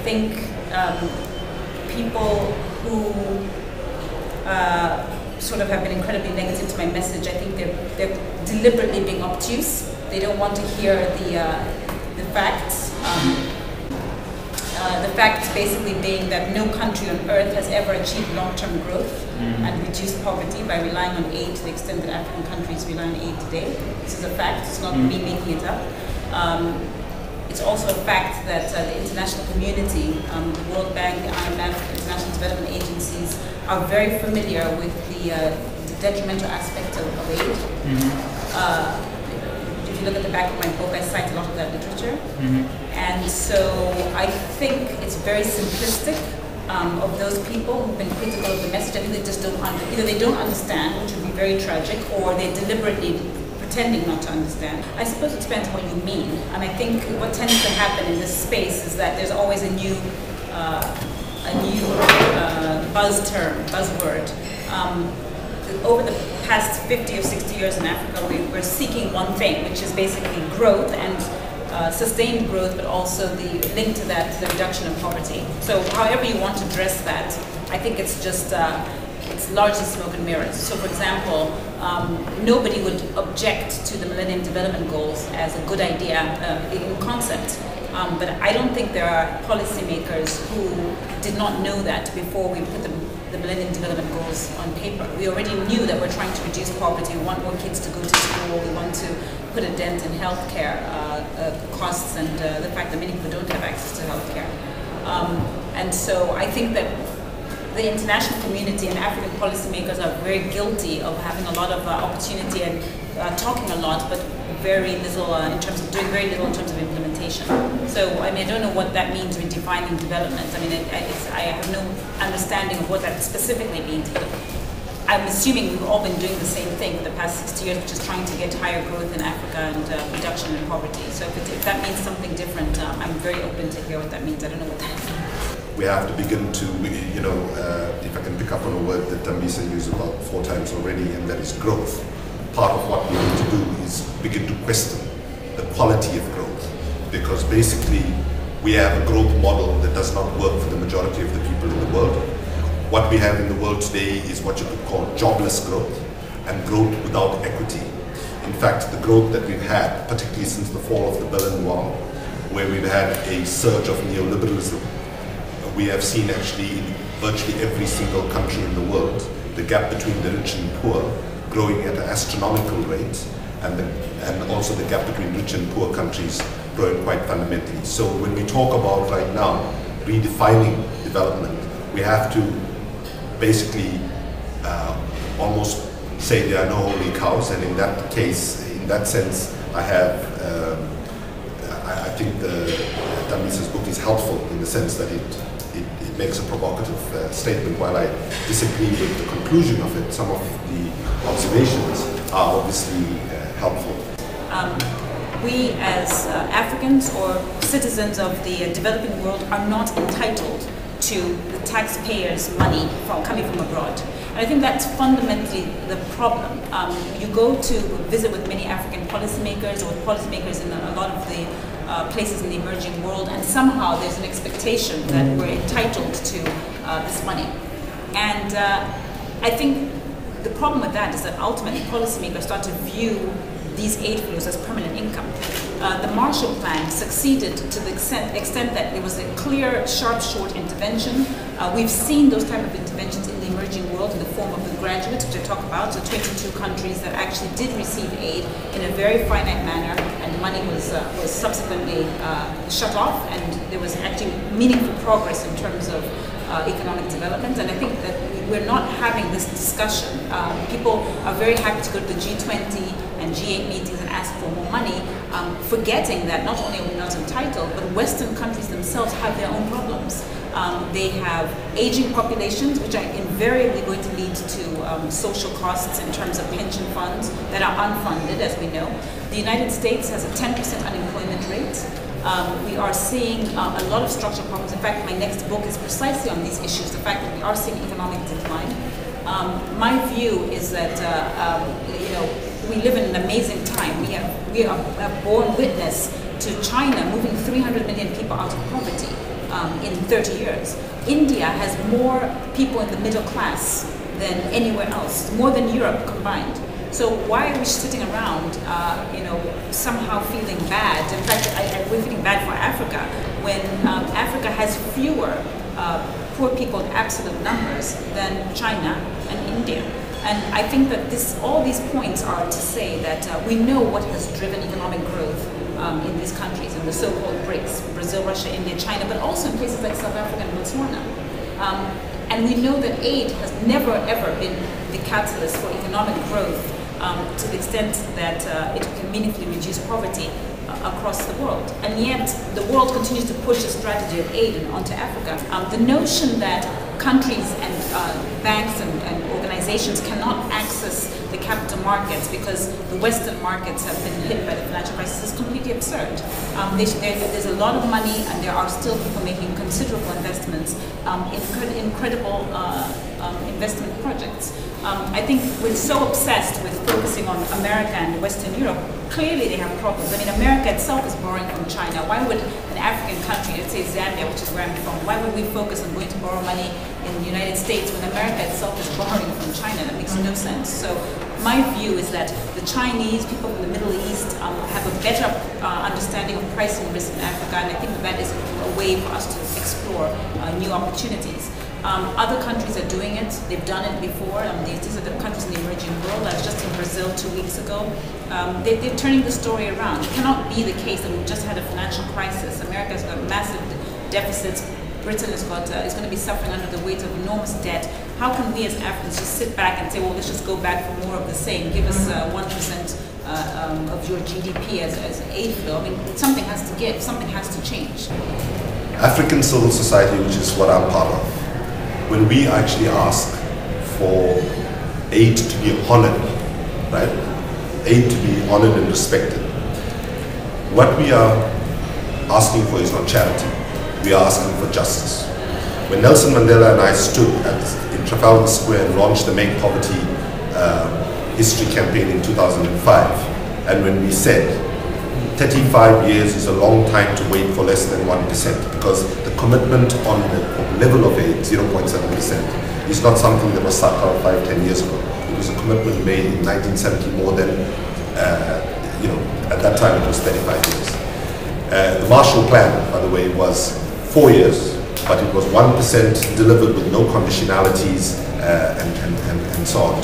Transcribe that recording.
think people who sort of have been incredibly negative to my message, I think they're deliberately being obtuse. They don't want to hear the facts. The facts basically being that no country on earth has ever achieved long-term growth and reduced poverty by relying on aid to the extent that African countries rely on aid today. This is a fact, it's not me making it up. It's also a fact that the international community, the World Bank, the IMF, international development agencies are very familiar with the detrimental aspect of aid. If you look at the back of my book, I cite a lot of that literature. And so I think it's very simplistic of those people who've been critical of the message. I think they just don't either they don't understand, which would be very tragic, or they're deliberately pretending not to understand. I suppose it depends what you mean. And I think what tends to happen in this space is that there's always a new buzzword. Over the past 50 or 60 years in Africa, we're seeking one thing, which is basically growth and sustained growth, but also the link to that, the reduction of poverty. So however you want to address that, I think it's just, it's largely smoke and mirrors. So for example, nobody would object to the Millennium Development Goals as a good idea in concept. But I don't think there are policymakers who did not know that before we put the Millennium Development Goals on paper. We already knew that we're trying to reduce poverty, we want more kids to go to school, we want to put a dent in healthcare costs and the fact that many people don't have access to healthcare. And so I think that the international community and African policymakers are very guilty of having a lot of opportunity and talking a lot, but very little in terms of doing very little in terms of implementation. So I mean, I don't know what that means in defining development. I mean, I have no understanding of what that specifically means, but I'm assuming we've all been doing the same thing for the past 60 years, which is trying to get higher growth in Africa and reduction in poverty. So if that means something different, I'm very open to hear what that means. I don't know what that means. We have to begin to, you know, if I can pick up on a word that Dembisa used about 4 times already, and that is growth. Part of what we need to do is begin to question the quality of growth, because basically we have a growth model that does not work for the majority of the people in the world. What we have in the world today is what you could call jobless growth and growth without equity. In fact, the growth that we've had, particularly since the fall of the Berlin Wall, where we've had a surge of neoliberalism, we have seen actually in virtually every single country in the world, the gap between the rich and poor growing at an astronomical rate, and also the gap between rich and poor countries growing quite fundamentally. So when we talk about right now redefining development, we have to basically almost say there are no holy cows, and in that case, in that sense, I think Dembisa's book is helpful in the sense that it makes a provocative statement. While I disagree with the conclusion of it, some of the observations are obviously helpful. We as Africans or citizens of the developing world are not entitled to the taxpayers' money coming from abroad. And I think that's fundamentally the problem. You go to visit with many African policymakers or policymakers in a lot of the places in the emerging world, and somehow there's an expectation that we're entitled to this money. And I think the problem with that is that ultimately policymakers start to view these aid flows as permanent income. The Marshall Plan succeeded to the extent that there was a clear, sharp, short intervention. We've seen those type of interventions in the emerging world in the form of the graduates, which I talk about, so 22 countries that actually did receive aid in a very finite manner, and money was subsequently shut off, and there was actually meaningful progress in terms of economic development. And I think that we're not having this discussion. People are very happy to go to the G20 and G8 meetings and ask for more money, forgetting that not only are we not entitled, but Western countries themselves have their own problems. They have aging populations, which are invariably going to lead to social costs in terms of pension funds that are unfunded, as we know. The United States has a 10% unemployment rate. We are seeing a lot of structural problems. In fact, my next book is precisely on these issues, the fact that we are seeing economic decline. My view is that you know, we live in an amazing time. We are born witness to China moving 300 million people out of poverty. in 30 years. India has more people in the middle class than anywhere else, more than Europe combined. So why are we sitting around, somehow feeling bad? In fact, we're feeling bad for Africa when Africa has fewer poor people in absolute numbers than China and India. And I think that all these points are to say that we know what has driven economic growth in these countries, in the so-called BRICS, Brazil, Russia, India, China, but also in places like South Africa and Botswana. And we know that aid has never, ever been the catalyst for economic growth to the extent that it can meaningfully reduce poverty across the world. And yet, the world continues to push a strategy of aid onto Africa. The notion that countries and banks and organizations cannot access the capital markets because the Western markets have been hit by the financial crisis is completely absurd. There's a lot of money, and there are still people making considerable investments in incredible investment projects. I think we're so obsessed with focusing on America and Western Europe. Clearly they have problems. I mean, America itself is borrowing from China. Why would an African country, let's say Zambia, which is where I'm from, why would we focus on going to borrow money in the United States when America itself is borrowing from China? That makes no sense. So my view is that the Chinese, people in the Middle East, have a better understanding of pricing risk in Africa, and I think that is a way for us to explore new opportunities. Other countries are doing it. They've done it before. These are the countries in the emerging world. I was just in Brazil 2 weeks ago. They're turning the story around. It cannot be the case that we've just had a financial crisis. America's got massive deficits. Britain is going to be suffering under the weight of enormous debt. How can we as Africans just sit back and say, well, let's just go back for more of the same? Give us 1% of your GDP as aid flow. I mean, something has to give. Something has to change. African civil society, which is what I'm part of, when we actually ask for aid to be honored, right? Aid to be honored and respected. What we are asking for is not charity. We are asking for justice. When Nelson Mandela and I stood in Trafalgar Square and launched the Make Poverty History campaign in 2005, and when we said 35 years is a long time to wait for less than 1%, because the commitment on the level of aid, 0.7%, is not something that was started out 5-10 years ago. It was a commitment made in 1970, more than, at that time it was 35 years. The Marshall Plan, by the way, was 4 years, but it was 1% delivered with no conditionalities and so on.